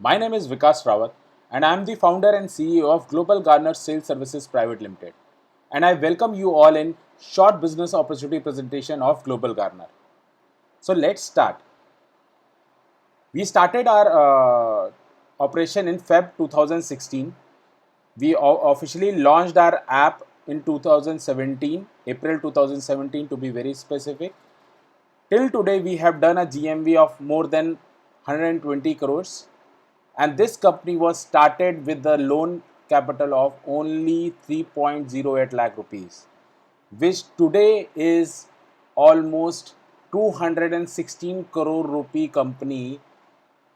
My name is Vikas Rawat and I am the founder and CEO of Global Garner Sales Services Private Limited. And I welcome you all in short business opportunity presentation of Global Garner. So let's start. We started our operation in Feb 2016. We officially launched our app in 2017, April 2017 to be very specific. Till today, we have done a GMV of more than 120 crores. And this company was started with the loan capital of only 3.08 lakh rupees, which today is almost 216 crore rupee company.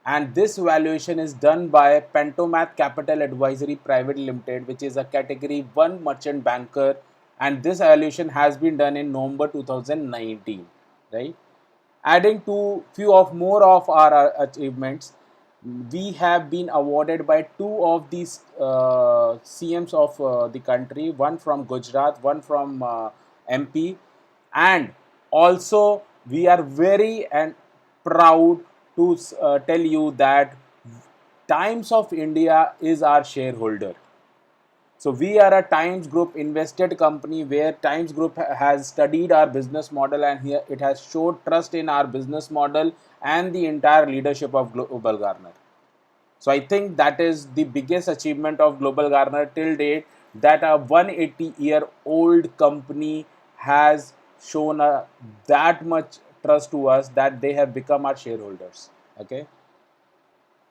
And this valuation is done by Pentomath Capital Advisory Private Limited, which is a category 1 merchant banker. And this valuation has been done in November 2019, right? Adding to few of more of our achievements, we have been awarded by two of these CMs of the country, one from Gujarat, one from MP, and also we are very and proud to tell you that Times of India is our shareholder. So we are a Times Group invested company where Times Group has studied our business model and here it has showed trust in our business model and the entire leadership of Global Garner. So I think that is the biggest achievement of Global Garner till date, that a 180-year-old company has shown that much trust to us that they have become our shareholders. Okay.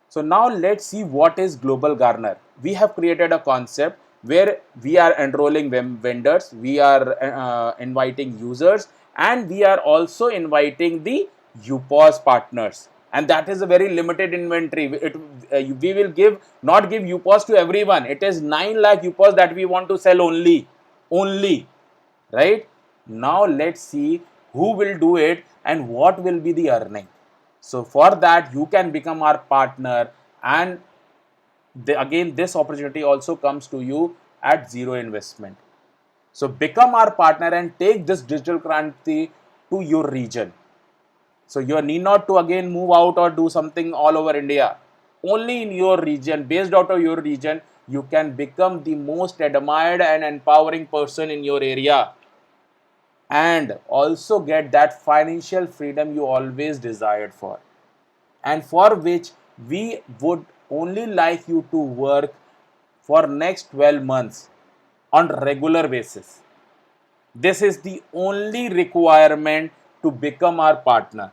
So now let's see what is Global Garner. We have created a concept where we are enrolling vendors, we are inviting users, and we are also inviting the UPOS partners. And that is a very limited inventory. We will not give UPOS to everyone. It is 9 lakh UPOS that we want to sell only, right? Now let's see who will do it and what will be the earning. So for that, you can become our partner, and again this opportunity also comes to you at zero investment. So become our partner and take this digital kranti to your region. So you need not to again move out or do something all over India. Only in your region, based out of your region, you can become the most admired and empowering person in your area, and also get that financial freedom you always desired for, and for which we would only like you to work for next 12 months on regular basis. This is the only requirement to become our partner,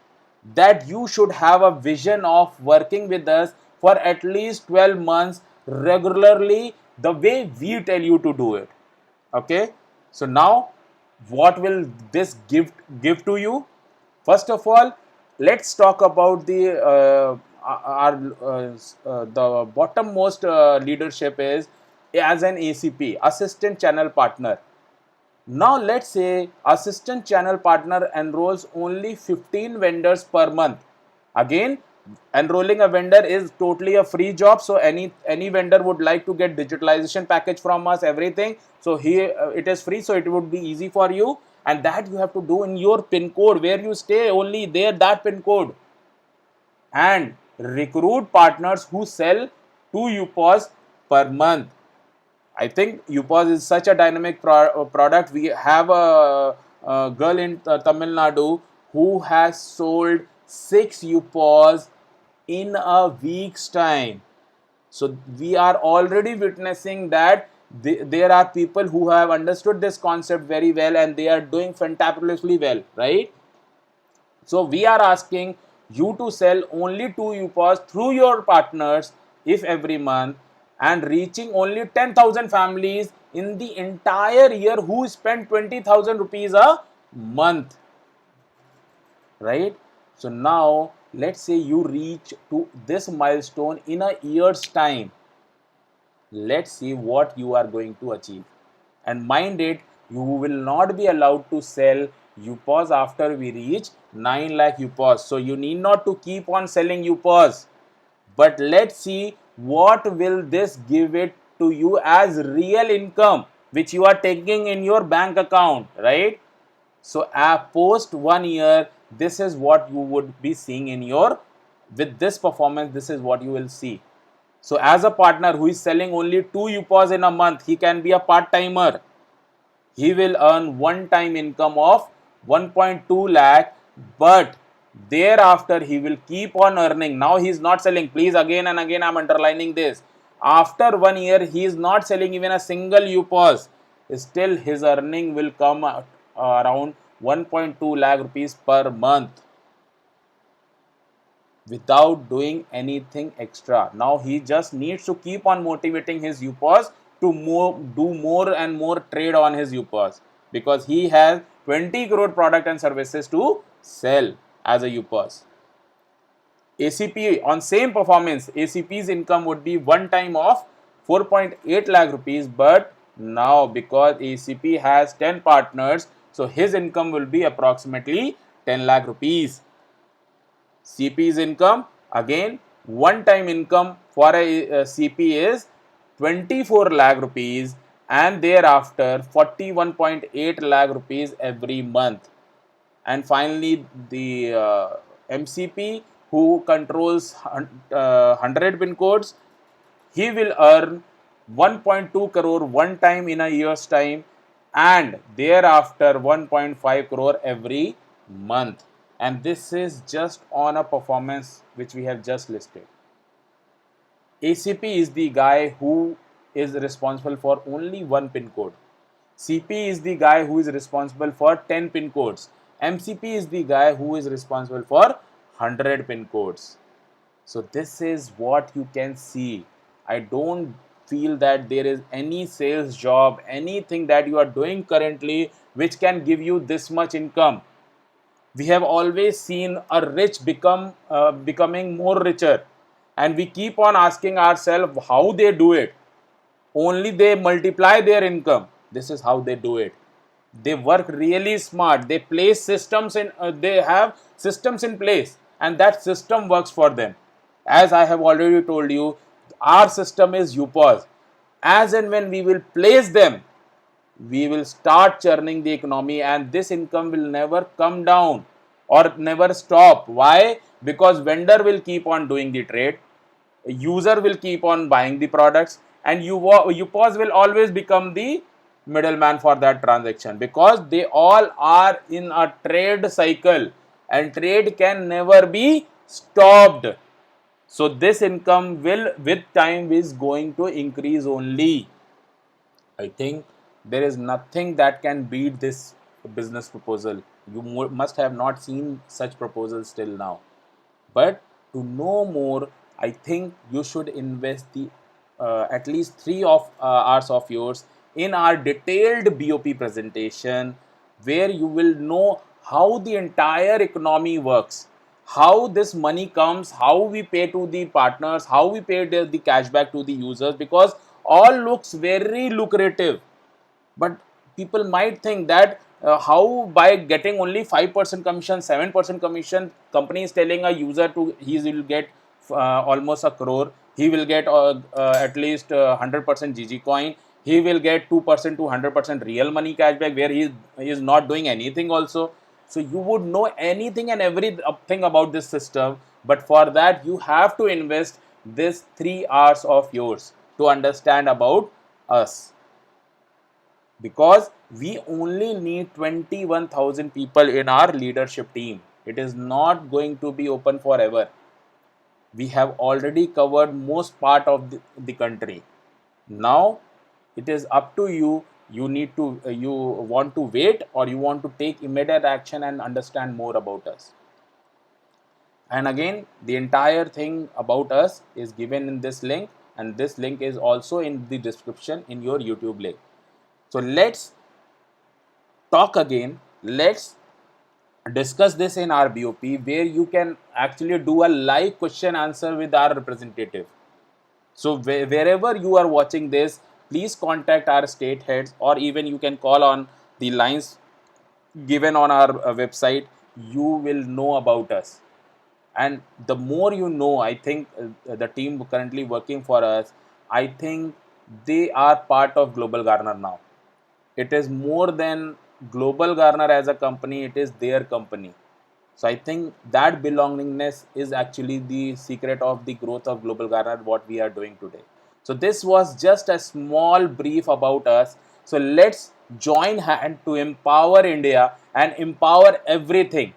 that you should have a vision of working with us for at least 12 months regularly, the way we tell you to do it. Okay. So now what will this give to you? First of all, let's talk about the bottommost leadership is as an ACP, assistant channel partner. Now let's say assistant channel partner enrolls only 15 vendors per month. Again, enrolling a vendor is totally a free job. So any vendor would like to get digitalization package from us, everything. So here it is free. So it would be easy for you, and that you have to do in your pin code where you stay, only there, that pin code. And recruit partners who sell 2 UPOS per month. I think UPOS is such a dynamic product. We have a girl in Tamil Nadu who has sold 6 UPOS in a week's time. So we are already witnessing that there are people who have understood this concept very well and they are doing fantabulously well, right? So we are asking you to sell only 2 UPOS through your partners if every month, and reaching only 10,000 families in the entire year who spend 20,000 rupees a month, right? So now let's say you reach to this milestone in a year's time. Let's see what you are going to achieve. And mind it, you will not be allowed to sell UPOS after we reach 9 lakh UPOS. So you need not to keep on selling UPOS. But let's see what will this give it to you as real income, which you are taking in your bank account, right? So post 1 year, this is what you would be seeing in your, with this performance, this is what you will see. So as a partner who is selling only 2 UPOs in a month, he can be a part-timer. He will earn one-time income of 1.2 lakh, but thereafter he will keep on earning. Now he is not selling. Please, again and again, I am underlining this. After 1 year, he is not selling even a single UPOS. Still, his earning will come around 1.2 lakh rupees per month without doing anything extra. Now he just needs to keep on motivating his UPOS to do more and more trade on his UPOS, because he has 20 crore product and services to sell as a UPOS. ACP on same performance, ACP's income would be one time of 4.8 lakh rupees, but now because ACP has 10 partners, so his income will be approximately 10 lakh rupees. CP's income, again one time income for a CP is 24 lakh rupees, and thereafter 41.8 lakh rupees every month. And finally the MCP, who controls 100 pin codes, he will earn 1.2 crore one time in a year's time, and thereafter 1.5 crore every month. And this is just on a performance which we have just listed. ACP is the guy who is responsible for only one pin code. CP is the guy who is responsible for 10 pin codes. MCP is the guy who is responsible for 100 pin codes. So this is what you can see. I don't feel that there is any sales job, anything that you are doing currently which can give you this much income. We have always seen a rich becoming more richer, and we keep on asking ourselves how they do it. Only they multiply their income. This is how they do it. They work really smart. They place systems in. They have systems in place, and that system works for them. As I have already told you, our system is UPOS. As and when we will place them, we will start churning the economy, and this income will never come down or never stop. Why? Because vendor will keep on doing the trade, user will keep on buying the products, and UPOS will always become the middleman for that transaction, because they all are in a trade cycle, and trade can never be stopped. So this income will with time is going to increase only. I think there is nothing that can beat this business proposal. You must have not seen such proposals till now. But to know more, I think you should invest the at least 3 hours of yours in our detailed BOP presentation, where you will know how the entire economy works, how this money comes, how we pay to the partners, how we pay the cashback to the users, because all looks very lucrative. But people might think that how by getting only 5% commission, 7% commission, company is telling a user to he will get almost a crore, he will get at least 100% GG coin, he will get 2% to 100% real money cashback, where he is not doing anything also. So you would know anything and everything about this system, but for that you have to invest this 3 hours of yours to understand about us, because we only need 21,000 people in our leadership team. It is not going to be open forever. We have already covered most part of the country. Now it is up to you. You need to you want to wait, or you want to take immediate action and understand more about us. And again, the entire thing about us is given in this link, and this link is also in the description in your YouTube link. So let's talk again. Let's discuss this in our BOP, where you can actually do a live question answer with our representative. So wherever you are watching this, please contact our state heads, or even you can call on the lines given on our website. You will know about us, and the more you know, I think the team currently working for us, I think they are part of Global Garner now. It is more than Global Garner as a company, it is their company. So I think that belongingness is actually the secret of the growth of Global Garner, what we are doing today. So this was just a small brief about us. So let's join hand to empower India and empower everything